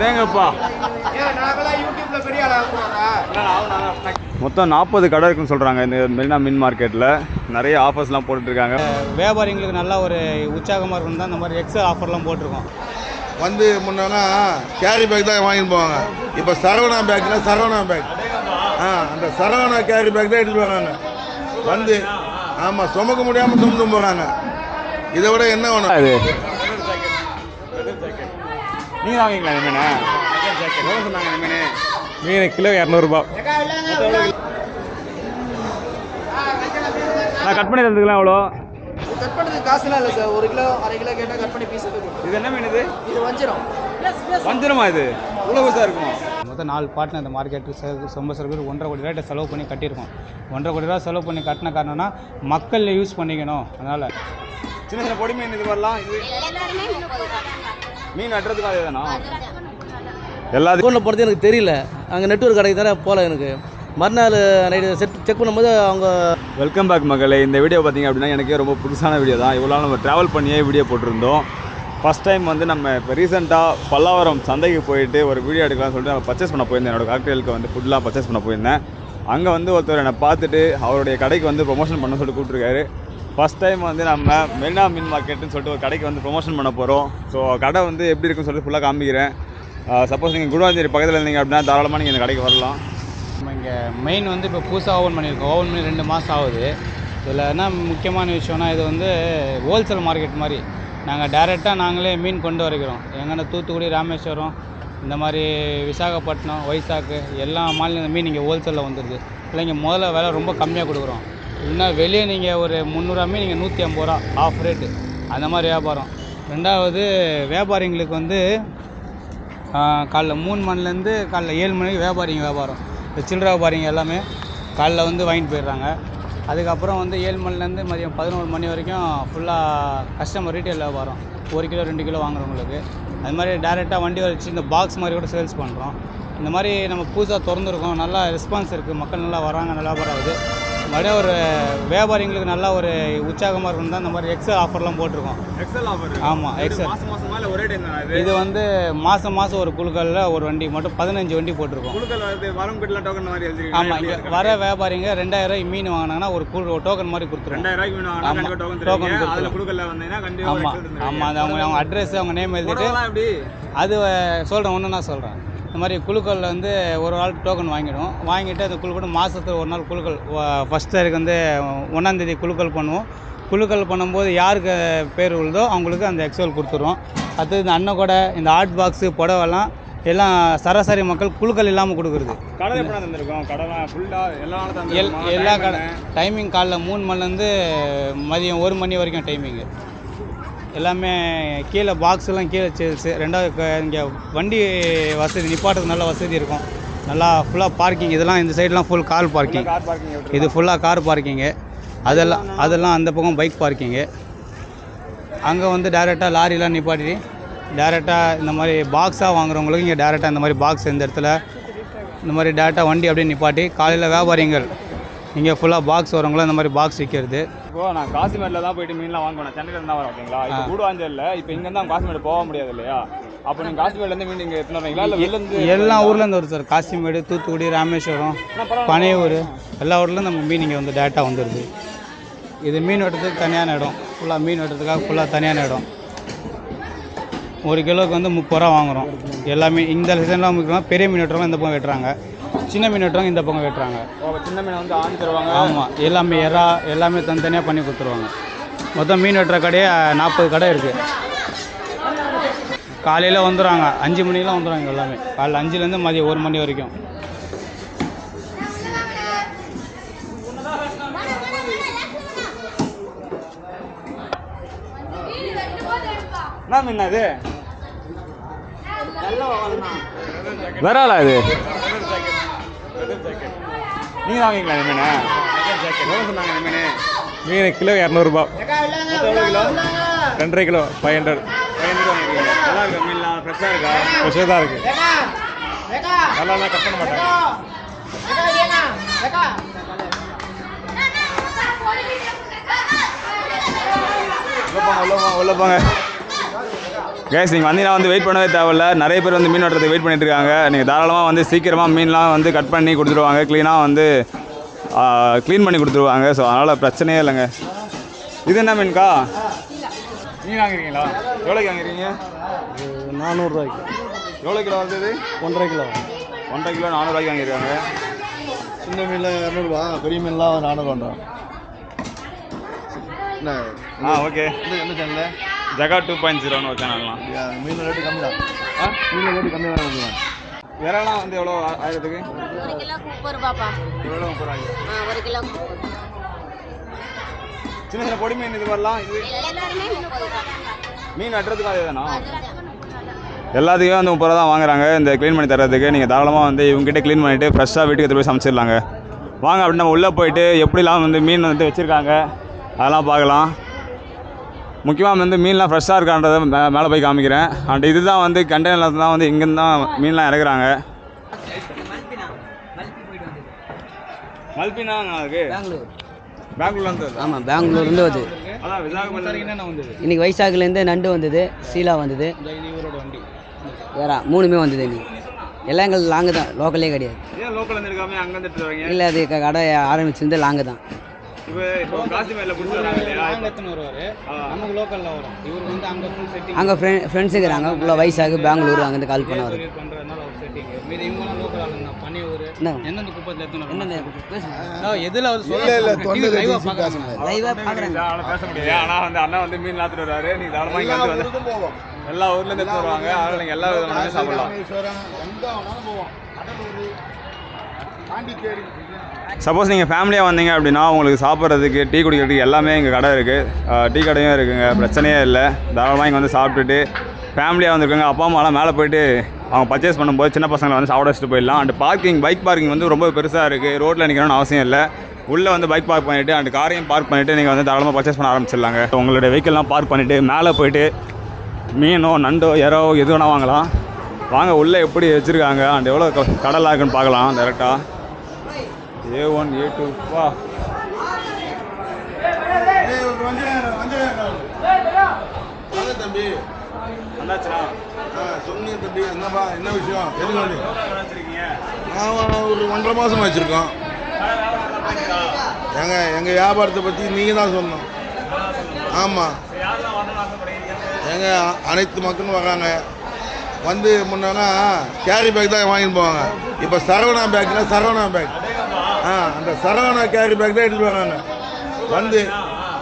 அடேங்கப்பா. மொத்தம் 40 கடை இருக்குன்னு சொல்கிறாங்க இந்த மெரினா மீன் மார்க்கெட்டில். நிறைய ஆஃபர்ஸ்லாம் போட்டுட்ருக்காங்க. வியாபாரிங்களுக்கு நல்லா ஒரு உற்சாகமாக இருக்கும் தான் இந்த மாதிரி எக்ஸ்ட்ரா ஆஃபர்லாம் போட்டிருக்கோம். வந்து முன்னா கேரி பேக் தான் வாங்கிட்டு போவாங்க. இப்போ சரவணா பேக்னா சரவணா பேக், அந்த சரவணா கேரி பேக் தான் எடுத்துகிட்டு வராங்க. வந்து ஆமாம் சுமக்க முடியாமல் சுமந்து போகிறாங்க. இதை விட என்ன வேணும்? அது நீங்கள் தான் வாங்கிக்கலாம் இந்த மீனை. எவ்வளோ சொன்னாங்க இந்த மீன்? மீன் கிலோ 200 ரூபா. நான் கட் பண்ணி தந்துக்கலாம். எவ்வளோ கட் பண்ணுறதுக்கு காசுலாம் இல்லை சார். 1 கிலோ 1/2 கிலோ கேட்டால் கட் பண்ணி பீஸ் கொடுக்கும். இது என்ன மீன்? இது வஞ்சிரம். வஞ்சிரமா? இது இவ்வளோ பெருசாக இருக்குமா? மொத்தம் 4 பார்ட்னர் இந்த மார்க்கெட்டுக்கு ரொம்ப சில பேர் 1.5 கோடி ரூபாய் செலவு பண்ணி கட்டியிருக்கோம். 1.5 கோடி ரூபா செலவு பண்ணி கட்டின காரணம்னா மக்கள் யூஸ் பண்ணிக்கணும். அதனால் சின்ன சின்ன பொடி மீன் இது வரலாம். இது மீன் வெட்டுறதுக்கு அதே தானா? எல்லாத்துக்கும் அக்கௌண்ட்டில் போகிறது எனக்கு தெரியல. அங்கே நெட்வொர்க் கடைக்கு தானே போகல. எனக்கு மறுநாள் நைட்டு செக் பண்ணும்போது அவங்க. வெல்கம் பேக் மகளே. இந்த வீடியோ பார்த்தீங்க அப்படின்னா எனக்கே ரொம்ப புதுசான வீடியோ தான். இவ்வளோ நம்ம ட்ராவல் பண்ணியே வீடியோ போட்டிருந்தோம். ஃபஸ்ட் டைம் வந்து நம்ம இப்போ ரீசெண்டாக பல்லாவரம் சந்தைக்கு போயிட்டு ஒரு வீடியோ எடுக்கலாம்னு சொல்லிட்டு நம்ம பர்ச்சேஸ் பண்ண போயிருந்தேன். என்னோடய காக்டெயிலுக்கு வந்து ஃபுட்லாம் பர்ச்சேஸ் பண்ண போயிருந்தேன். அங்கே வந்து ஒருத்தர் என்னை பார்த்துட்டு அவருடைய கடைக்கு வந்து ப்ரொமோஷன் பண்ண சொல்லிட்டு கூப்பிட்ருக்காரு. ஃபஸ்ட் டைம் வந்து நம்ம மெரினா மீன் மார்க்கெட்டுன்னு சொல்லிட்டு ஒரு கடைக்கு வந்து ப்ரொமோஷன் பண்ண போகிறோம். ஸோ கடை வந்து எப்படி இருக்குன்னு சொல்லிட்டு ஃபுல்லாக காமிக்கிறேன். சப்போஸ் நீங்கள் குருவாஞ்சேரி பக்கத்தில் இருந்தீங்க அப்படின்னா தாராளமாக நீங்கள் இந்த கடைக்கு வரலாம். நம்ம இங்கே மெயின் வந்து இப்போ புதுசாக ஓப்பன் பண்ணியிருக்கோம். ஓப்பன் பண்ணி 2 மாதம் ஆகுது. இதில் என்ன முக்கியமான விஷயம்னா இது வந்து ஹோல்சேல் மார்க்கெட் மாதிரி. நாங்கள் டைரெக்டாக நாங்களே மீன் கொண்டு வரைக்கிறோம். எங்கன்னா தூத்துக்குடி, ராமேஸ்வரம், இந்த மாதிரி விசாகப்பட்டினம், வைசாக்கு எல்லா மாநில மீன் இங்கே ஹோல்சேலில் வந்துடுது. இல்லை இங்கே முதல்ல விலை ரொம்ப கம்மியாக கொடுக்குறோம். இல்லைன்னா வெளியே நீங்கள் ஒரு 300 மீன் நீங்கள் 150 ரூபா ஆஃப் ரேட்டு அந்த மாதிரி வியாபாரம். ரெண்டாவது வியாபாரிங்களுக்கு வந்து காலைல 3 மணிலேருந்து காலைல 7 மணிக்கு வியாபாரம். இந்த சில்லறை வியாபாரிங்க எல்லாமே காலைல வந்து வாங்கிட்டு போயிடுறாங்க. அதுக்கப்புறம் வந்து 7 மணிலேருந்து மதியம் 11 மணி வரைக்கும் ஃபுல்லாக கஸ்டமர் ரீட்டைல் வியாபாரம். 1 கிலோ 2 கிலோ வாங்குறவங்களுக்கு அது மாதிரி டேரெக்டாக வண்டி வச்சு இந்த பாக்ஸ் மாதிரி கூட சேல்ஸ் பண்ணுறோம். இந்த மாதிரி நம்ம புதுசாக திறந்துருக்கோம். நல்லா ரெஸ்பான்ஸ் இருக்குது. மக்கள் நல்லா வராங்க. நல்லா வியாபாரம் ஆகுது. மறுபடியும் ஒரு வியாபாரிங்களுக்கு நல்லா ஒரு உற்சாகமாக இருக்கும் தான் இந்த மாதிரி எக்ஸல் ஆஃபர்லாம் போட்டிருக்கோம். Excel offer? ஆமாம், எக்ஸல். மாதமாக இல்லை ஒரே டைம் தான் இது வந்து மாதம் ஒரு குழுக்களில் ஒரு வண்டி மட்டும் 15 வண்டி போட்டிருக்கோம். குழுக்கள் வந்து வரம்புலாம் டோக்கன் மாதிரி எழுதிருக்கீங்க. ஆமாம், இங்கே வர வியாபாரிங்க 2000 ரூபாய் மீன் வாங்கினாங்கன்னா ஒரு டோக்கன் மாதிரி கொடுத்துருவோம். 2000 ரூபாய்க்கு மீன் வாங்கினா டோக்கன் கொடுத்துருவோம். குழுக்களில் வந்தீங்கன்னா கண்டிப்பாக. ஆமாம், அது அவங்க அட்ரஸ் அவங்க நேம் எழுதிட்டு அது சொல்கிறேன். ஒன்று நான் சொல்கிறேன். இந்த மாதிரி குழுக்களில் வந்து ஒரு ஆள் டோக்கன் வாங்கிட்டு அந்த குழுக்கள் மாதத்துக்கு ஒரு நாள் குழுக்கள் ஃபஸ்ட் தாரிக்கு வந்து 1ஆம் தேதி குழுக்கள் பண்ணுவோம். குழுக்கள் பண்ணும்போது யாருக்கு பேர் உள்ளதோ அவங்களுக்கு அந்த எக்ஸல் கொடுத்துருவோம். அடுத்தது இந்த அன்னக்கூடை, இந்த ஹாட் பாக்ஸு, புடவெல்லாம் எல்லாம் சராசரி மக்கள் குழுக்கள் இல்லாமல் கொடுக்குறது. கடை எப்படி தந்துருக்கோம்? கடலாம் ஃபுல்லாக எல்லா கடை டைமிங் காலைல 3 மணிலேருந்து மதியம் 1 மணி வரைக்கும் டைமிங்கு. எல்லாமே கீழே பாக்ஸ்லாம் கீழே சேல்ஸு. ரெண்டாவது இங்கே வண்டி வசதி நிப்பாட்டுறதுக்கு நல்ல வசதி இருக்கும். நல்லா ஃபுல்லாக பார்க்கிங். இதெல்லாம் இந்த சைடெலாம் ஃபுல் கார் பார்க்கிங். இது ஃபுல்லாக கார் பார்க்கிங்கு. அதெல்லாம் அந்த பக்கம் பைக் பார்க்கிங்கு. அங்கே வந்து டேரெக்டாக லாரிலாம் நிப்பாட்டி டேரெக்டாக இந்த மாதிரி பாக்ஸாக வாங்குறவங்களுக்கு இங்கே டேரெக்டாக இந்த மாதிரி பாக்ஸ் இந்த இடத்துல இந்த மாதிரி டேரெக்டாக வண்டி அப்படியே நிப்பாட்டி காலையில் வியாபாரிகள் இங்கே ஃபுல்லாக பாக்ஸ் வரவங்களும் இந்த மாதிரி பாக்ஸ் விற்கிறது. இப்போ நான் காசிமேடில் தான் போயிட்டு மீன்லாம் வாங்கணும். சென்னையில் தான் வர ஓகேங்களா? இப்போ கூடுவாஞ்சேரியில் இப்போ இங்கேருந்து காசிமேடு போக முடியாது இல்லையா? அப்போ நீங்கள் காசிமேட்லேருந்து மீன் இங்கே எடுத்துன்னு வரீங்களா? இல்லை வெளிலேருந்து? எல்லா ஊர்லேருந்து வரும் சார். காசிமேடு, தூத்துக்குடி, ராமேஸ்வரம், பனையூர் எல்லா ஊர்லேருந்து நம்ம மீன் இங்கே வந்து டேரெக்டாக வந்துடுது. இது மீன் வெட்டுறதுக்கு தனியான இடம். ஃபுல்லாக மீன் வெட்டுறதுக்காக ஃபுல்லாக தனியான இடம். 1 கிலோவுக்கு வந்து 30 ரூபா வாங்குகிறோம். எல்லாமே இந்த சீசன்லாம் முக்கியமாக பெரிய மீன் வெட்டுறவங்க இந்த பக்கம் வெட்டுறாங்க. சின்ன மீன் வெட்டுறவங்க இந்த பக்கம் வெட்டுறாங்க. சின்ன மீனை வந்து ஆணி தருவாங்க. ஆமாம், எல்லாமே எறா எல்லாமே தனித்தனியாக பண்ணி கொடுத்துருவாங்க. மொத்தம் மீன் வெட்டுற கடையே 40 கடை இருக்குது. காலையில் வந்துடுவாங்க 5 மணிக்கெலாம் வந்துடுவாங்க. எல்லாமே காலையில் 5லேருந்து மதியம் 1 மணி வரைக்கும். என்ன மீன் அது? வராலா இது? நீங்கள் வாங்கிக்கலாம் இந்த மீனை. எவ்வளோ சொன்னாங்க இந்த மீன்? மீன் கிலோ 200 ரூபா. எவ்வளோ கிலோ? 2.5 கிலோ 500 வாங்கிருக்கீங்க. நல்லா இருக்கா மீன்லாம்? ஃப்ரெஷ்ஷாக இருக்கா? ஃப்ரெஷ்ஷாக தான் இருக்குது. நல்லா கட் பண்ண மாட்டாங்க. உள்ள போங்க. கேஸ் நீங்கள் வந்தீங்கன்னா வந்து வெயிட் பண்ணவே தேவையில்ல. நிறைய பேர் வந்து மீன் வெட்டுறதுக்கு வெயிட் பண்ணிட்டு இருக்காங்க. நீங்கள் தாராளமாக வந்து சீக்கிரமாக மீன்லாம் வந்து கட் பண்ணி கொடுத்துருவாங்க. க்ளீனாக வந்து க்ளீன் பண்ணி கொடுத்துருவாங்க. ஸோ அதனால் பிரச்சனையே இல்லைங்க. இது என்ன மீன்க்கா? மீன் வாங்குறீங்களா? எவ்வளோக்கு வாங்குறீங்க? 400 எவ்வளோ கிலோ வருது இது? 1.5 கிலோ. 1.5 கிலோ 400 வாங்கியிருக்காங்க. சின்ன மீனில் 200, பெரிய மீன்லாம் 400. என்ன ஓகே. என்ன சேனல்? ஜகா 2.0ன்னு ஒரு சேனல்லாம். மீன் ரேட்டு கம்மி தான். மீன் ரேட்டு கம்மியாக தான் இருக்குங்க. விரலாம் வந்து எவ்வளோ ஆயிரத்துக்கு? 1 கிலோ 30 ரூபாப்பா. எவ்வளோ 30 ரூபாய்க்கு? 1 கிலோ 30. சின்ன சின்ன பொடி மீன் இது வரலாம். இது எல்லாருமே 30 ரூபா. மீன் வெட்டுறதுக்கும் அதே தானா? எல்லாத்துக்கும் வந்து 30 ரூபா தான் வாங்குறாங்க இந்த க்ளீன் பண்ணி தர்றதுக்கு. நீங்கள் தாராளமாக வந்து இவங்ககிட்ட க்ளீன் பண்ணிவிட்டு ஃப்ரெஷ்ஷாக வீட்டுக்கு எடுத்து போய் சமைச்சிடலாங்க. வாங்க அப்படின்னு நம்ம உள்ளே போயிட்டு எப்படிலாம் வந்து மீன் வந்து வச்சுருக்காங்க அதெல்லாம் பார்க்கலாம். முக்கியமாக வந்து மீன்லாம் ஃப்ரெஷ்ஷாக இருக்கான்றதை மேலே போய் காமிக்கிறேன். அண்ட் இதுதான் வந்து கண்டெய்னரில் தான் வந்து இங்கேருந்து தான் மீன்லாம் இறக்குறாங்க. மல்பினா அதுக்கு பெங்களூர்லேருந்து? ஆமாம், பெங்களூர்லேருந்து வருது. அதான் விசாகப்பட்டினம் என்னென்ன வந்தது? இன்றைக்கி வைசாக்லேருந்து நண்டு வந்தது, சீலா வந்தது, இவரோட வண்டி வேற 3மே வந்தது. இன்றைக்கி எல்லாம் எங்களுக்கு லாங்கு தான், லோக்கலே கிடையாது. ஏன் லோக்கல் இருக்காமல் அங்கேருந்து எடுத்து வரீங்க? இல்லை, அது கடை ஆரம்பிச்சிருந்து லாங்கு தான். இப்போ காசிமேரில் பிடிச்சிருக்காங்க இல்லையா? அங்கே எத்தனை வருவார், நமக்கு லோக்கலில் வரும். இவர் வந்து அங்கே ஃபுல் செட்டிங் அங்கே ஃப்ரெண்ட்ஸு இருக்கிறாங்க ஃபுல்லாக, வைசாக் பெங்களூர் அங்கேருந்து கால் பண்ண வரும். பண்ணுறதுனால ஒரு செட்டிங். மீது இவங்களாம் லோக்கல் ஆளுங்க தான். பனி ஒரு எந்தெந்த குப்பத்தில் எத்தனை எதில் அவர் சொல்ல லைவாக பார்க்குறாங்க. லைவாக பார்க்குறாங்க. அதனால் பேச முடியாது. ஆனால் வந்து அண்ணா வந்து மீன் நாத்துட்டு வர்றாரு. நீங்கள் தாராளமாக இங்கே வந்து எல்லா ஊர்லேருந்து எடுத்து வருவாங்க. அதனால் நீங்கள் எல்லா விதமான சாப்பிடலாம். சப்போஸ் நீங்கள் ஃபேமிலியாக வந்தீங்க அப்படின்னா உங்களுக்கு சாப்பிட்றதுக்கு, டீ குடிக்கிறதுக்கு எல்லாமே இங்கே கடை இருக்குது. டீ கடையும் இருக்குங்க, பிரச்சனையே இல்லை. தாராளமாக இங்கே வந்து சாப்பிட்டுட்டு ஃபேமிலியாக வந்துருக்காங்க. அப்பா அம்மாலாம் மேலே போய்ட்டு அவங்க பர்ச்சேஸ் பண்ணும்போது சின்ன பசங்களை வந்து சாப்பிட வச்சுட்டு போயிடலாம். அண்ட் பைக் பார்க்கிங் வந்து ரொம்ப பெருசாக இருக்குது. ரோட்டில் நிற்கணும்னு அவசியம் இல்லை. உள்ளே வந்து பைக் பார்க் பண்ணிவிட்டு அண்ட் காரையும் பார்க் பண்ணிவிட்டு நீங்கள் வந்து தாராளமாக பர்ச்சேஸ் பண்ண ஆரம்பிச்சிடலாங்க. உங்களுடைய வெஹிக்கிள்லாம் பார்க் பண்ணிவிட்டு மேலே போய்ட்டு மீனோ நண்டோ எறோ எது வேணால் வாங்கலாம். வாங்க உள்ளே எப்படி வச்சுருக்காங்க அண்ட் எவ்வளோ கடலாக இருக்குன்னு பார்க்கலாம் டேரெக்டாக. A1 A2 வா. தம்பி வந்தாச்சுண்ணா. சொன்னீங்க தம்பி. என்னப்பா, என்ன விஷயம்? எதுக்கு வந்து வச்சுருக்கீங்க? நான் ஒரு 1.5 மாதம் வச்சுருக்கோம். எங்கள் வியாபாரத்தை பற்றி நீங்கள் தான் சொன்னோம். ஆமாம், அனைத்து மக்களும் வராங்க. வந்து முன்னா கேரி பேக் தான் வாங்கிட்டு போவாங்க. இப்போ சரவணா பேக் அந்த சரவணா கேரி பேக் தான் எடுத்துகிட்டு வராங்க. வந்து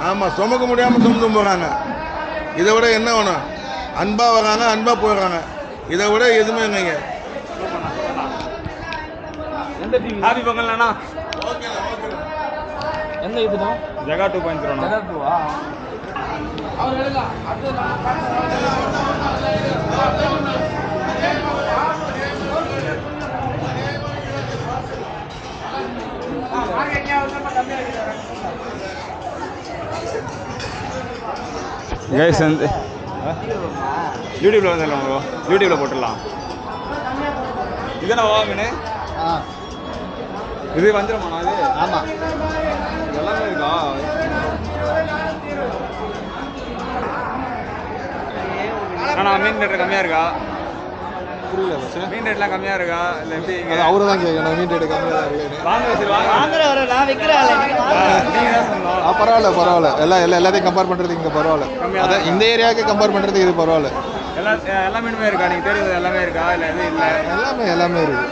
ஆமாம், சுமக்க முடியாமல் சுமந்து போகிறாங்க. இதை விட என்ன வேணும்? அன்பாக வராங்க, அன்பாக போயிடுறாங்க. இதை விட எதுவுமே இல்லைங்க. ஹாப்பி பொங்கல்ண்ணா. எந்த இதுதான் ஜகா 2.0. கைஸ் வந்து யூடியூப்பில் வந்துடலாம். யூடியூப்பில் போட்டுடலாம். இதுனா மீன் இது வந்துடுமாண்ணா? இது ஆமாம், எல்லாமே இருக்கா? அண்ணா மீன் ரேட்டு கம்மியாக இருக்கா? புரியல, மீன் ரேட்லாம் கம்மியாக இருக்கா இல்லை எப்படி? அவரை தான் கேட்கணும். மீன் ரேட்டு கம்மியாக தான் இருக்கு. வாங்க வச்சுருவாங்க. நீங்கள் தான் சொல்லலாம். பரவாயில்ல. எல்லாத்தையும் கம்பேர் பண்ணுறது இங்கே பரவாயில்ல. அதான் இந்த ஏரியாவுக்கு கம்பேர் பண்ணுறது இது பரவாயில்ல. எல்லா மீனுமே இருக்கா? நீங்கள் தெரியுது எல்லாமே இருக்கா இல்லை எதுவும் இல்லை? எல்லாமே இருக்குது.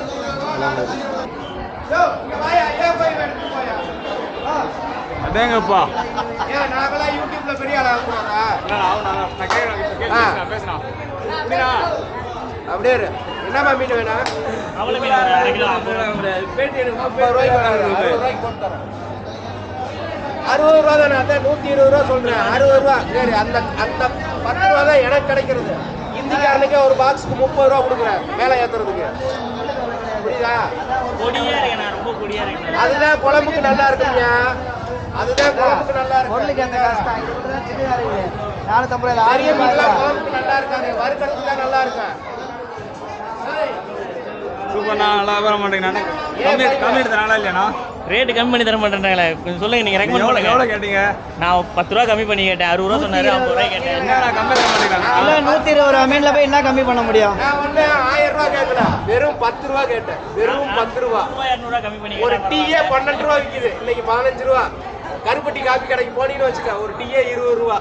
அதேங்கப்பா. நாங்களாம் யூடியூப்ல பெரிய ஆளாக பேசுகிறேன். அப்படியே என்னப்பா மீன் வேணும்? அவ்வளோ மீன் 1 கிலோ 50 ரூபாய்க்கு போட்டு தரேன். 60 ரூபா தானே, அதான் 120 ரூபா சொல்கிறேன். 60 ரூபா சரி. அந்த 10 ரூபா தான் எனக்கு கிடைக்கிறது. இந்திக்காரனுக்கே ஒரு பாக்ஸுக்கு 30 ரூபா கொடுக்குறேன் மேலே ஏற்றுறதுக்கு. புரியுதா? அதுதான் குழம்புக்கு நல்லா இருக்குங்க. அதுதான் குழம்புக்கு நல்லா இருக்கு. பெரிய மீன்லாம் குழம்புக்கு நல்லா இருக்காது, வறுக்கிறதுக்கு தான் நல்லா இருக்கும். சூப்பர்ண்ணா. நல்லா வர மாட்டேங்கண்ணா. கம்மி எடுத்தனால இல்லையாண்ணா? ரேட்டு கம்மி பண்ணி தர மாட்டேன்றாங்களே, கொஞ்சம் சொல்லுங்க. நீங்கள் ரெக்கமெண்ட் பண்ணுங்க. எவ்வளோ கேட்டீங்க? நான் 10 ரூபா கம்மி பண்ணி கேட்டேன். 60 ரூபா சொன்னார், 50 ரூபாய் கேட்டேன். என்னண்ணா கம்மி தர மாட்டேங்கிறாங்க? 120 மீனில் போய் என்ன கம்மி பண்ண முடியும்? நான் வந்து 1000 ரூபா கேட்கல, வெறும் 10 ரூபா கேட்டேன். வெறும் 10 ரூபா. 200 கம்மி பண்ணி ஒரு டீயே 12 ரூபா விற்கிது, இன்னைக்கு 15 ரூபா. கருப்பட்டி காப்பி கடைக்கு போனீங்கன்னு வச்சுக்க, ஒரு டீயே 20 ரூபா.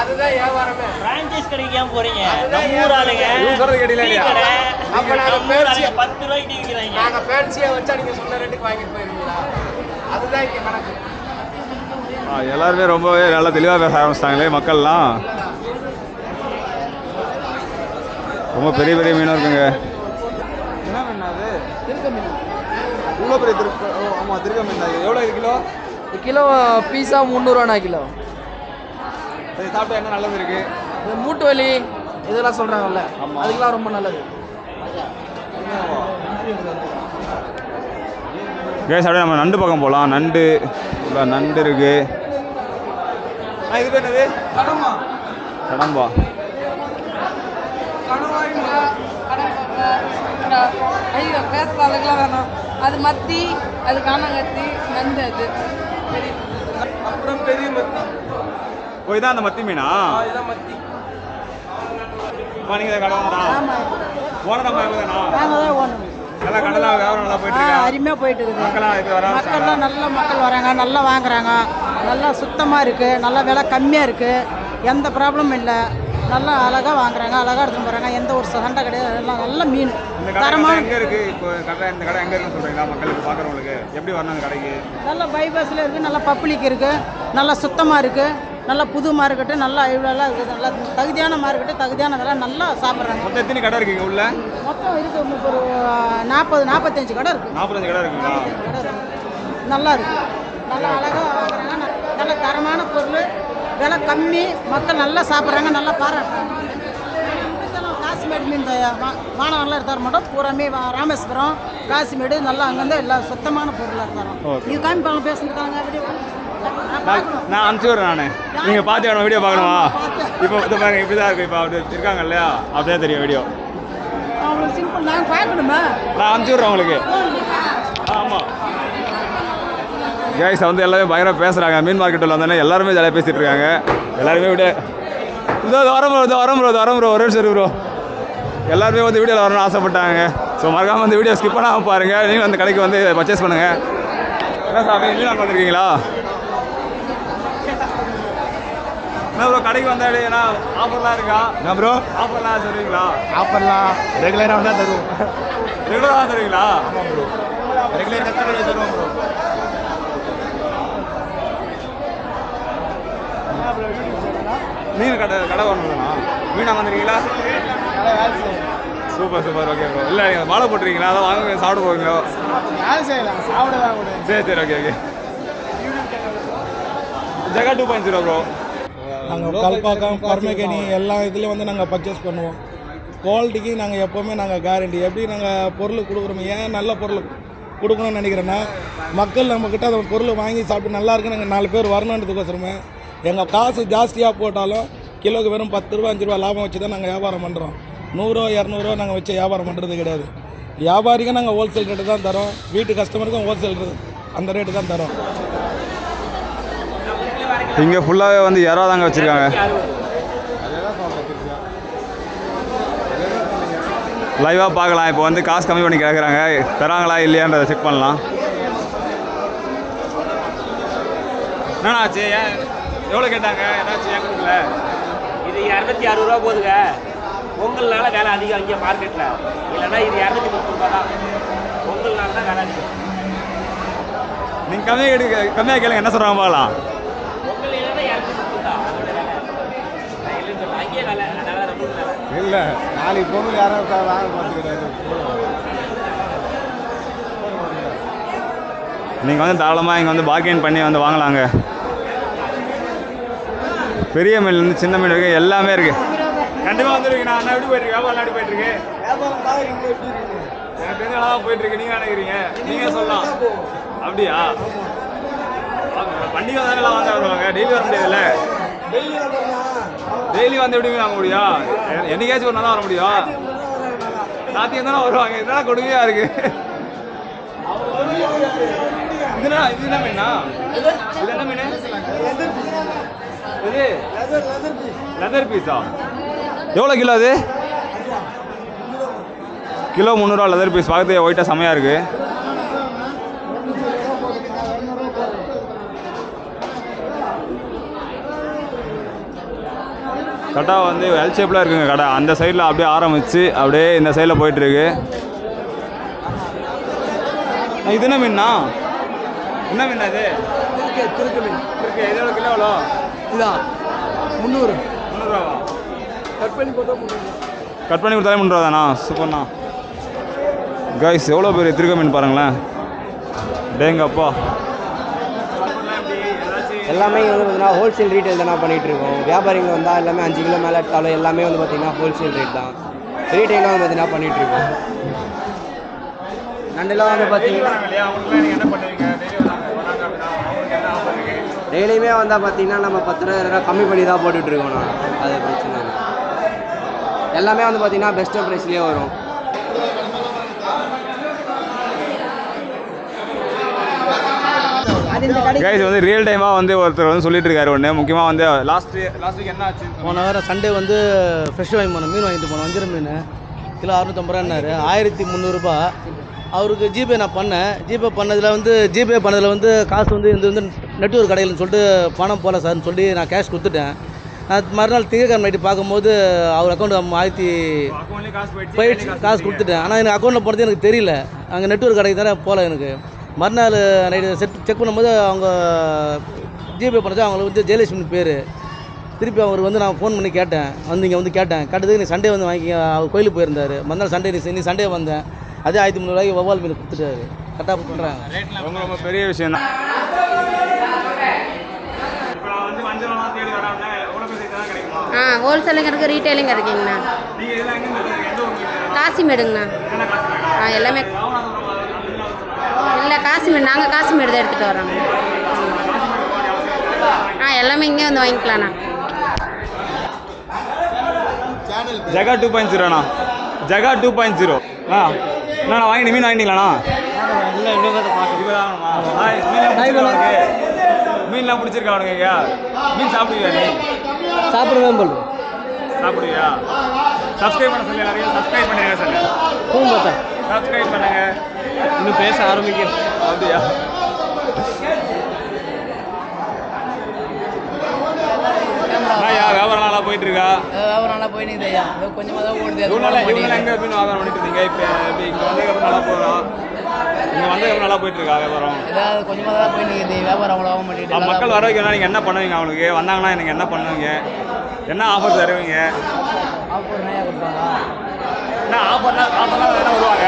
அதுதான் வியாபாரமே. பிரான்சைஸ் கடைக்கு ஏன் போறீங்க? நம்ம ஊர் ஆளுங்க அப்ப நாங்க பேர்ச்சி 10 ரூபாய்க்கு டீ விற்கிறாங்க. நாங்க பேர்ச்சியை வச்சா நீங்க சொன்ன ரேட்டுக்கு வாங்கிட்டு போயிருவீங்களா? அதுதான் இங்க கணக்கு. எல்லாருமே ரொம்பவே நல்லா தெளிவாக பேச ஆரம்பிச்சிட்டாங்களே மக்கள்லாம். ரொம்ப பெரிய பெரிய மீனாக இருக்குங்க. என்ன மீன் அது? திருக்க மீன். இவ்வளோ பெரிய ஆமாம் திருக்க மீன் தான். எவ்வளோ இது கிலோ? கிலோ பீஸா 300 கிலோ. சரி, சாப்பிட்டா என்ன நல்லது இருக்குது? இந்த மூட்டு வலி இதெல்லாம் சொல்கிறாங்கல்ல, அதுக்கெல்லாம் ரொம்ப நல்லது. கேஸ் அப்படியே நம்ம நண்டு பக்கம் போகலாம். நண்டு நண்டு இருக்கு. இது பேர் என்னது? கடம்பா. பேசுறதுக்கெல்லாம் வேணும். அது மத்தி, அது காணாங்கத்தி, நண்டு. அது அப்புறம் பெரிய மத்தி. ஓ, இதான் அந்த மத்தி மீனா? இதான் மத்தி. நீங்கள் கடை ஓனரம்மா தானா? நல்லா கடலா வியாபாரம் நல்லா போயிட்டு இருக்கு. அருமையாக போயிட்டு இருக்குது. மக்கள்லாம் நல்ல மக்கள் வராங்க, நல்லா வாங்குறாங்க, நல்லா சுத்தமாக இருக்குது, நல்லா விலை கம்மியாக இருக்குது, எந்த ப்ராப்ளமும் இல்லை, நல்லா அழகாக வாங்குறாங்க, அழகாக எடுத்துன்னு போகிறாங்க, எந்த ஒரு சண்டை கிடையாது. எல்லாம் நல்ல மீன் தரமான. எங்கே இருக்குது இப்போ கடை? இந்த கடை எங்கே இருக்குன்னு சொல்கிறீங்களா மக்களுக்கு பார்க்குறவங்களுக்கு? எப்படி வரணும் அந்த கடைக்கு? நல்லா பைபாஸில் இருக்குது, நல்லா பப்ளிக் இருக்குது, நல்லா சுத்தமாக இருக்குது, நல்லா புது மார்க்கெட்டு, நல்லா இவ்வளோலாம் இருக்குது, நல்லா தகுதியான மார்க்கெட்டு, தகுதியான விலை, நல்லா சாப்பிட்றாங்க. மொத்தம் எத்தனை கடை இருக்குங்க உள்ள? மொத்தம் இருக்குது ஒரு 40-45 கடை இருக்குது. 45 கடை இருக்குங்களா? கடை இருக்குது, நல்லா இருக்குது, நல்லா அழகாக வாங்குறாங்க, நல்ல தரமான பொருள், விலை கம்மி, மக்கள் நல்லா சாப்பிட்றாங்க, நல்லா பாராட்டுறாங்க. இதெல்லாம் காசிமேடு மீன் மாணவர்கள்லாம் எடுத்தார மாட்டோம், பூராமே ராமேஸ்வரம், காசிமேடு, நல்லா அங்கேருந்து எல்லாம் சுத்தமான பொருளாக எடுத்தாரோம். இது காமிப்பாங்க பேசுறதுக்காங்க வீடியோ நான் அனுப்பிச்சி விட்றேன். நான் நீங்கள் பார்த்து வேணும் வீடியோ பார்க்கணுமா? இப்போ இதை பாருங்க, இப்படி தான் இருக்குது. இப்போ அப்படி இருக்காங்க இல்லையா, அப்படியே தெரியும் வீடியோ. அவங்களுக்கு சிம்பிள் நாங்கள் பார்க்கணுமா? நான் அனுப்பிச்சி விட்றேன் உங்களுக்கு. ஆமாம் கேஸ் வந்து எல்லாமே பயங்கரமாக பேசுகிறாங்க. மீன் மார்க்கெட்டில் வந்தோடனே எல்லாருமே ஜாலியாக பேசிகிட்டு இருக்காங்க. எல்லாருமே விட இதோ வரம் ப்ரோ ஒரே சரி ப்ரோ. எல்லாருமே வந்து வீடியோவில் வரணும்னு ஆசைப்பட்டாங்க. ஸோ மறக்காமல் வந்து வீடியோ ஸ்கிப் பண்ணாமல் பாருங்கள். நீங்களும் அந்த கடைக்கு வந்து பர்ச்சேஸ் பண்ணுங்கள். என்ன சாமி மீன் வாங்க வந்திருக்கீங்களா? என்ன ப்ரோ கடைக்கு வந்தாலே ஏன்னா ஆஃபர்லாம் இருக்கா? என்ன ப்ரோ ஆஃபர்லாம் தருவீங்களா? ஆஃபர்லாம் ரெகுலராக தான் தருவோம். ரெகுலராக தருவீங்களா? ஆமாம் ப்ரோ, ரெகுலர் கஸ்டமர் தருவோம் ப்ரோ. மீன் கடை வரணும்ண்ணா. மீன் வாங்க வந்துருக்கீங்களா? Super okay bro. இல்லை நீங்கள் மாலை போட்டிருக்கீங்களா? அதான் வாங்க சாப்பிட போவீங்களோ? சரி ஓகே. ஜெகா 2.0 ப்ரோ. நாங்கள் கல்பாக்கம் பர்மகேணி எல்லா இதுலேயும் வந்து நாங்கள் பர்ச்சேஸ் பண்ணுவோம். குவாலிட்டிக்கு நாங்கள் எப்போவுமே நாங்கள் கேரண்டி. எப்படி நாங்கள் பொருள் கொடுக்குறோம், ஏன் நல்ல பொருள் கொடுக்கணும்னு நினைக்கிறேன்னா, மக்கள் நம்மக்கிட்ட அந்த பொருள் வாங்கி சாப்பிட்டு நல்லா இருக்குன்னு நாங்கள் 4 பேர் வரணுன்றதுக்கோசரமே எங்கள் காசு ஜாஸ்தியாக போட்டாலும் கிலோக்கு வெறும் 10 ரூபா 5 ரூபா லாபம் வச்சு தான் நாங்கள் வியாபாரம் பண்ணுறோம். 100 200 நாங்கள் வச்சு வியாபாரம் பண்ணுறது கிடையாது. வியாபாரிக்கும் நாங்கள் ஹோல்சேல் ரேட்டு தான் தரோம், வீட்டு கஸ்டமருக்கும் ஹோல்சேல் அந்த ரேட்டு தான் தரோம். இங்கே ஃபுல்லாகவே வந்து இறா தாங்க வச்சுருக்காங்க. லைவாக பார்க்கலாம். இப்போ வந்து காசு கம்மி பண்ணி கேட்குறாங்க, தராங்களா இல்லையான்றதை செக் பண்ணலாம். என்னண்ணா ஆச்சு? ஏன் எவ்வளோ கேட்டாங்க? ஏதாச்சும் ஏன் கொடுக்கல? இது 260 ரூபா போதுங்க. பொங்கல்னால வேலை அதிகம் இங்கே மார்க்கெட்டில், இல்லைன்னா இது 230 ரூபா தான். பொங்கல்னால தான் வேலை அதிகம். நீங்கள் கம்மியாக கேளுங்க, என்ன சொல்கிறாங்க பார்க்கலாம். பொங்கல் இல்லைன்னா 230 தான் அதோட வேலை. நான் இல்லைன்னு சொல்கிறேன், அங்கேயே வேலை, அதனால ரொம்ப வேலை இல்லை. நாளைக்கு பொங்கல் யாராவது வாங்க பார்த்துக்கிறாரு. நீங்கள் வந்து தாராளமாக இங்கே வந்து பார்கெயின் பண்ணி வந்து வாங்கலாங்க. பெரிய மீன்லேருந்து சின்ன மீன் இருக்குது, எல்லாமே இருக்குது. கண்டிப்பாக வந்துருக்கீங்க. நான் எப்படி போயிட்டுருக்கு? வியாபாரம் எப்படி போயிட்டுருக்கு? எனக்கு தெரிஞ்ச நல்லா போயிட்டுருக்கு. நீங்கள் நினைக்கிறீங்க? நீங்கள் சொல்லலாம். அப்படியா? பண்டிகை தானே எல்லாம் வாங்க வருவாங்க, டெய்லி வர முடியாதுல்ல. டெய்லி வந்து எப்படி வாங்க முடியும்? என்னைக்காச்சும் ஒரு நாள் தான் வர முடியும். சாத்தியம் தானே வருவாங்க. இதெல்லாம் கொடுமையாக இருக்குது. இது என்ன மீனா? இது என்ன மீன்? இது லெதர் பீஸா? எவ்வளோ கிலோ அது? கிலோ 300 ரூபா லெதர் பீஸ். பார்க்கறதுக்கு ஒயிட்டாக செம்மையாக இருக்குது. கடை வந்து எல் ஷேப்பில் இருக்குங்க கடை. அந்த சைடில் அப்படியே ஆரம்பித்து அப்படியே இந்த சைடில் போயிட்டுருக்கு. இது என்ன மீன்னா? என்ன மீன் அது? திருக்கு மீன் இருக்கு. எவ்வளோ கிலோ எவ்வளோ? இதான் 300 300 கட் பண்ணி போட்டா 300. கட் பண்ணி கொடுத்தாலே 300 தானா? சூப்பர்ண்ணா. கைஸ் எவ்வளோ பெரிய திருக்க மீன் பாருங்களேன். டேங்கப்பா. எல்லாமே வந்து பார்த்தீங்கன்னா ஹோல்சேல் ரீட்டைல் தானே பண்ணிகிட்டு இருக்கோம். வியாபாரிகள் வந்தால் எல்லாமே 5 கிலோ மேலே எடுத்தாலும் எல்லாமே வந்து பார்த்திங்கன்னா ஹோல்சேல் ரேட் தான். ரீட்டைலாக வந்து பார்த்தீங்கன்னா பண்ணிகிட்ருக்கோம். நண்டெல்லாம் வந்து பார்த்தீங்கன்னா டெய்லியுமே வந்தால் பார்த்தீங்கன்னா நம்ம 10 ரூபா கம்மி பண்ணி தான் போட்டுட்ருக்கோம். நான் அது பிரச்சனை இல்லை. எல்லாமே வந்து பார்த்தீங்கன்னா பெஸ்ட்டு ப்ரைஸ்லேயே வரும். கைஸ் வந்து ரியல் டைமாக வந்து ஒருத்தர் வந்து சொல்லிட்டு இருக்காரு ஒன்று. முக்கியமாக வந்து லாஸ்ட் வீக் என்ன ஆச்சு? போன வாரம் சண்டே வந்து ஃப்ரெஷ் வாங்கி போனோம். மீன் வாங்கிட்டு போனோம். வஞ்சிர மீன் கிலோ 650 ரூபான்னாரு. 1300 ரூபா. அவருக்கு ஜிபே நான் பண்ணேன். ஜிபே பண்ணதில் வந்து காசு வந்து இந்த வந்து நெட்வொர்க் கடையில்னு சொல்லிட்டு பணம் போகல சார்னு சொல்லி நான் கேஷ் கொடுத்துட்டேன். நான் மறுநாள் திங்கக்கிழமை நைட்டு பார்க்கும்போது அவர் அக்கௌண்ட் 1000 போயிடுச்சு. காசு கொடுத்துட்டேன். ஆனால் எனக்கு அக்கௌண்ட்டில் போனது எனக்கு தெரியல. அங்கே நெட்வொர்க் கடைக்கு தானே போகல எனக்கு. மறுநாள் நைட்டு செக் பண்ணும்போது அவங்க ஜிபே பண்ணது அவங்களுக்கு வந்து ஜெயலட்சுமி பேர். திருப்பி அவர் வந்து நான் ஃபோன் பண்ணி கேட்டேன். இங்கே வந்து கேட்டதுக்கு நீ சண்டே வந்து வாங்கி அவர் கோயிலுக்கு போயிருந்தார். மறுநாள் சண்டே நீ சண்டே வந்தேன். அதே 1300 ரூபாய்க்கு வவ்வால் மீன் கொடுத்துட்டாரு. கரெக்டாக பண்ணுறாங்க. ரொம்ப ரொம்ப பெரிய விஷயம் தான். ஹோல்சேலிங் இருக்குது, ரீட்டைலிங் இருக்குங்கண்ணா. காசிமேடுங்கண்ணா. எல்லாமே இல்லை காசிமேடு. நாங்கள் காசிமேடு தான் எடுத்துகிட்டு வரோங்க. எல்லாமே இங்கே வந்து வாங்கிக்கலாண்ணா. ஜகா 2.0ண்ணா. ஜகா 2.0 அண்ணா வாங்கிட்டு மீன் வாங்கிட்டீங்களாண்ணா? இல்லை இன்னும் மீன்லாம் பிடிச்சிருக்கா உனக்கு? மீன் சாப்பிடுவியா நீ? சாப்பிடுவேன் போல். சாப்பிடுவியா? சப்ஸ்கிரைப் பண்ண சொல்லி எல்லாரையும் சப்ஸ்கிரைப் பண்ணிடுங்க சொல்லு. சப்ஸ்கிரைப் பண்ணுங்க. இன்னும் பேச ஆரம்பிக்க. அப்படியா? வியாபாரம் நல்லா போயிட்டு இருக்கா? வியாபாரம் நல்லா போயிட்டு ஐயா. கொஞ்சமாக தான் ஓடுது. எங்கே மீன் வியாபாரம் பண்ணிட்டு இருந்தீங்க? இப்போ இங்கே வந்ததுக்கப்புறம் நல்லா போகிறோம். இங்கே வந்ததுக்கப்புறம் நல்லா போயிட்டு இருக்கா வியாபாரம்? ஏதாவது கொஞ்சமாக தான் போயிட்டு இருக்குது. வியாபாரம் அவ்வளோவா பண்ணிட்டு. மக்கள் வர வைக்கணும்னா நீங்கள் என்ன பண்ணுவீங்க? அவங்களுக்கு வந்தாங்கன்னா நீங்கள் என்ன பண்ணுவீங்க? என்ன ஆஃபர் தருவீங்க? ஆஃபர் நிறையா கொடுப்பாங்க. என்ன ஆஃபர்லாம் என்ன வருவாங்க?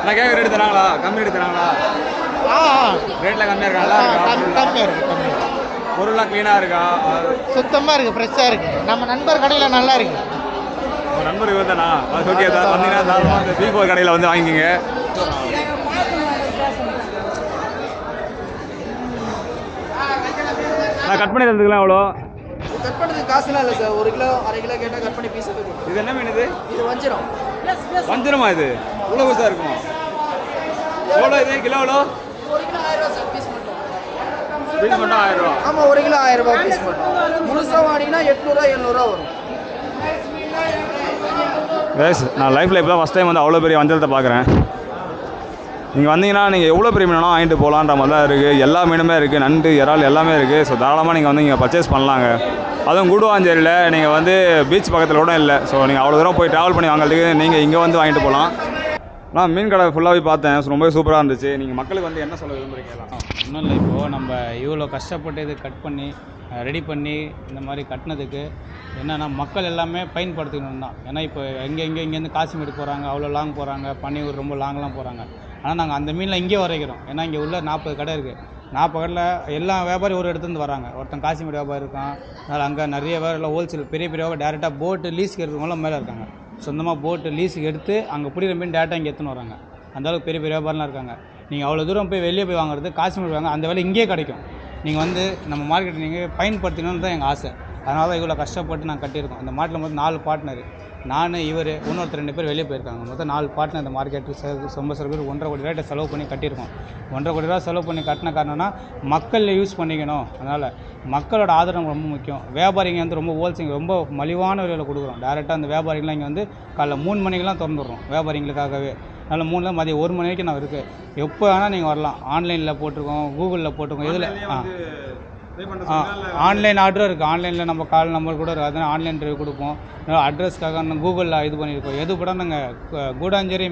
நான் கேட்க ரேட்டு தராங்களா? கம்மி ரேட்டு தராங்களா? ரேட்டில் கம்மியாக இருக்காங்களா? கம்மியாக இருக்குது. பொருள்லாம் க்ளீனாக இருக்கா? சுத்தமாக இருக்குது. ஃப்ரெஷ்ஷாக இருக்குது. நம்ம நண்பர் கடையில் நல்லா இருக்குது. உங்கள் நண்பர் இவர் தானா? அது ஓகே. வந்தீங்கன்னா தாராளமாக இந்த பீஃபோர் கடையில் வந்து வாங்கிக்கிங்க. நான் கட் பண்ணி தந்துக்கலாம் எவ்வளோ? கட் பண்ணுறதுக்கு காசுலாம் இல்லை சார். 1 கிலோ 1/2 கிலோ கேட்டால் கட் பண்ணி பீஸ் எடுத்து. இது என்ன மீன் இது? இது வஞ்சிரம். வஞ்சிரமா இது? இவ்வளோ பெருசாக இருக்கும். எவ்வளோ இது கிலோ? எவ்வளோ? 1 கிலோ 1000 ரூபா சார். பீஸ் மட்டும். பீஸ் மட்டும் 1000 ரூபா? ஆமாம் 1 கிலோ 1000 ரூபா பீஸ் மட்டும். முழுசாக வாங்கினீங்கன்னா 800 700 வரும். நான் லைஃப்பில் இப்போ தான் ஃபஸ்ட் டைம் வந்து அவ்வளோ பெரிய வஞ்சரத்தை பார்க்குறேன். நீங்கள் வந்தீங்கன்னா நீங்கள் எவ்வளோ பெரிய மீனாலும் வாங்கிட்டு போகலான்ற மாதிரி தான் இருக்குது. எல்லா மீனுமே இருக்குது. நண்டு, இறால் எல்லாமே இருக்குது. ஸோ தாராளமாக நீங்கள் வந்து இங்கே பர்ச்சேஸ் பண்ணலாங்க. அதுவும் கூடுவாஞ்சேரியில் நீங்கள் வந்து பீச் பக்கத்தில் கூட இல்லை. ஸோ நீங்கள் அவ்வளோ தூரம் போய் ட்ராவல் பண்ணி வாங்குறதுக்கு நீங்கள் இங்கே வந்து வாங்கிட்டு போகலாம். நான் மீன் கடை ஃபுல்லாகவே பார்த்தேன். ரொம்பவே சூப்பராக இருந்துச்சு. நீங்கள் மக்களுக்கு வந்து என்ன சொல்ல விரும்புகிறீங்களா? ஒன்றும் இல்லை. இப்போது நம்ம இவ்வளோ கஷ்டப்பட்டு இது கட் பண்ணி ரெடி பண்ணி இந்த மாதிரி கட்டினதுக்கு என்னென்னா மக்கள் எல்லாமே பயன்படுத்திக்கணும் தான். ஏன்னா இப்போ இங்கேருந்து காசிமேடு போகிறாங்க, அவ்வளோ லாங் போகிறாங்க, பன்னியூர் ரொம்ப லாங்லாம் போகிறாங்க. ஆனால் நாங்கள் அந்த மீனில் இங்கே வரைக்கிறோம். ஏன்னா இங்கே உள்ள 40 கடை இருக்குது. 40 கடையில் எல்லா வியாபாரி ஒரு இடத்துலேருந்து வராங்க. ஒருத்தன் காசிமேடு வியாபாரி இருக்கான். அதனால் அங்கே நிறைய வேறு ஹோல்சேல் பெரிய வியாபாரி டேரெக்டாக போட்டு லீஸுக்கு எடுக்கிறவங்களாம் மேலே இருக்காங்க. சொந்தமாக போட்டு லீஸுக்கு எடுத்து அங்கே பிடிக்கிற மீன் டேரெக்டாக இங்கே எடுத்துன்னு வராங்க. அந்தளவுக்கு பெரிய வியாபாரம்லாம் இருக்காங்க. நீங்கள் அவ்வளோ தூரம் போய் வெளியே போய் வாங்குறது காசிமேடு வாங்க அந்த வேலை இங்கேயே கிடைக்கும். நீங்கள் வந்து நம்ம மார்க்கெட் நீங்கள் பயன்படுத்தணும்னு தான் எங்கள் ஆசை. அதனால தான் இவ்வளோ கஷ்டப்பட்டு நாங்கள் கட்டியிருக்கோம். இந்த மாட்டில் மொத்தம் 4 பார்ட்னர், நான் இவர் இன்னொருத்தர் 2 பேர் வெளியே போயிருக்காங்க. மொத்தம் 4 பார்ட்னர் இந்த மார்க்கெட்டு ரொம்ப சில பேர் 1.5 கோடி ரூபாய் செலவு பண்ணி கட்டியிருக்கோம். 1.5 கோடி ரூபா செலவு பண்ணி கட்டின காரணம்னா மக்கள் யூஸ் பண்ணிக்கணும். அதனால் மக்களோட ஆதரவு ரொம்ப முக்கியம். வியாபாரிங்க வந்து ரொம்ப ஹோல்சேல் ரொம்ப மலிவான விலையில் கொடுக்குறோம். டேரெக்டாக அந்த வியாபாரிகளாம் இங்கே வந்து காலைல 3 மணிக்கெலாம் திறந்துடுறோம் வியாபாரிங்களுக்காகவே. அதனால் 3 மதியம் 1 மணி வரைக்கும் நான் இருக்குது. எப்போ வேணால் நீங்கள் வரலாம். ஆன்லைனில் போட்டிருக்கோம், கூகுளில் போட்டிருக்கோம், இதில் ஆன்லைன் ஆர்டரும் இருக்குது. ஆன்லைனில் நம்ம கால் நம்பர் கூட இருக்குது. அதனால் ஆன்லைன் ட்ரைவ் கொடுப்போம். அட்ரஸ்க்காக நாங்கள் கூகுளில் இது பண்ணியிருக்கோம். எது கூட நாங்கள் கூடாஞ்சேரி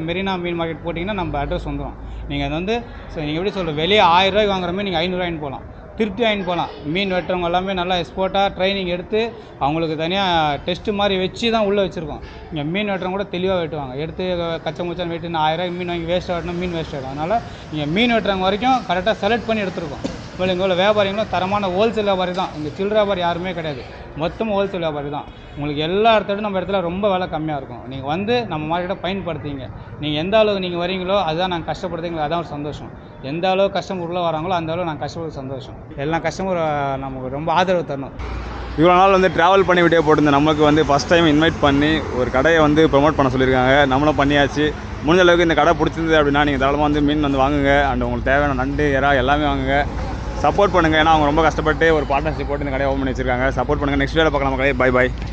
மெரினா மீன் மார்க்கெட் போட்டிங்கன்னா நம்ம அட்ரஸ் வந்துடும். நீங்கள் அது வந்து நீங்கள் எப்படி சொல்கிற வெளியே 1000 ரூபாய்க்கு வாங்குற மாதிரி நீங்கள் 500 ரூபாய்ன்னு போகலாம், திருப்தி வாங்கிட்டு போகலாம். மீன் வெட்டுறவங்க எல்லாமே நல்லா எக்ஸ்போர்ட்டாக ட்ரைனிங் எடுத்து அவங்களுக்கு தனியாக டெஸ்ட்டு மாதிரி வச்சு தான் உள்ளே வச்சுருக்கோம். இங்கே மீன் வெட்டுறவங்க கூட தெளிவாக வெட்டுவாங்க. எடுத்து கச்சை முச்சான் வெட்டி 1000 ரூபாய்க்கு மீன் வாங்கி வேஸ்ட் ஆகணும், மீன் வேஸ்ட் ஆகிடும். அதனால் இங்கே மீன் வெட்டுறவங்க வரைக்கும் கரெக்டாக செலக்ட் பண்ணி எடுத்துருக்கோம். இப்போ இங்கே உள்ள வியாபாரிகளும் தரமான ஹோல்சேல் வியாபாரி தான். இங்கே சில்லறை வியாபாரி யாருமே கிடையாது, மொத்தமாக ஹோல்சேல் வியாபாரி தான். உங்களுக்கு எல்லா இடத்தோட நம்ம இடத்துல ரொம்ப விலை கம்மியாக இருக்கும். நீங்கள் வந்து நம்ம மார்க்கெட்டை பயன்படுத்திங்க. நீங்கள் எந்த அளவுக்கு நீங்கள் வரீங்களோ அதுதான் நாங்கள் கஷ்டப்படுறீங்களோ அதான் ஒரு சந்தோஷம். எந்த அளவுக்கு கஸ்டமர் உள்ளே வராங்களோ அந்த அளவுக்கு நாங்கள் கஷ்டப்படுற சந்தோஷம். எல்லா கஸ்டமர் நமக்கு ரொம்ப ஆதரவு தரணும். இவ்வளோ நாள் வந்து ட்ராவல் பண்ணி வீடியோ போட்டிருந்தேன். நமக்கு வந்து ஃபஸ்ட் டைம் இன்வைட் பண்ணி ஒரு கடையை வந்து ப்ரொமோட் பண்ண சொல்லியிருக்காங்க. நம்மளும் பண்ணியாச்சு. முடிஞ்ச அளவுக்கு இந்த கடை பிடிச்சிருந்தது அப்படின்னா நீங்கள் தாராளமாக வந்து மீன் வந்து வாங்குங்க. அண்ட் உங்களுக்கு தேவையான நண்டு, இறா எல்லாமே வாங்குங்க. சப்போர்ட் பண்ணுங்கள். ஏன்னா அவங்க ரொம்ப கஷ்டப்பட்டு ஒரு பார்ட்னர்ஷிப் போட்டு இந்த கடையை ஓப்பன் பண்ணி வச்சிருக்காங்க. சப்போர்ட் பண்ணுங்கள். நெக்ஸ்ட் வீடியோவில் பார்க்கலாம். கடை பை.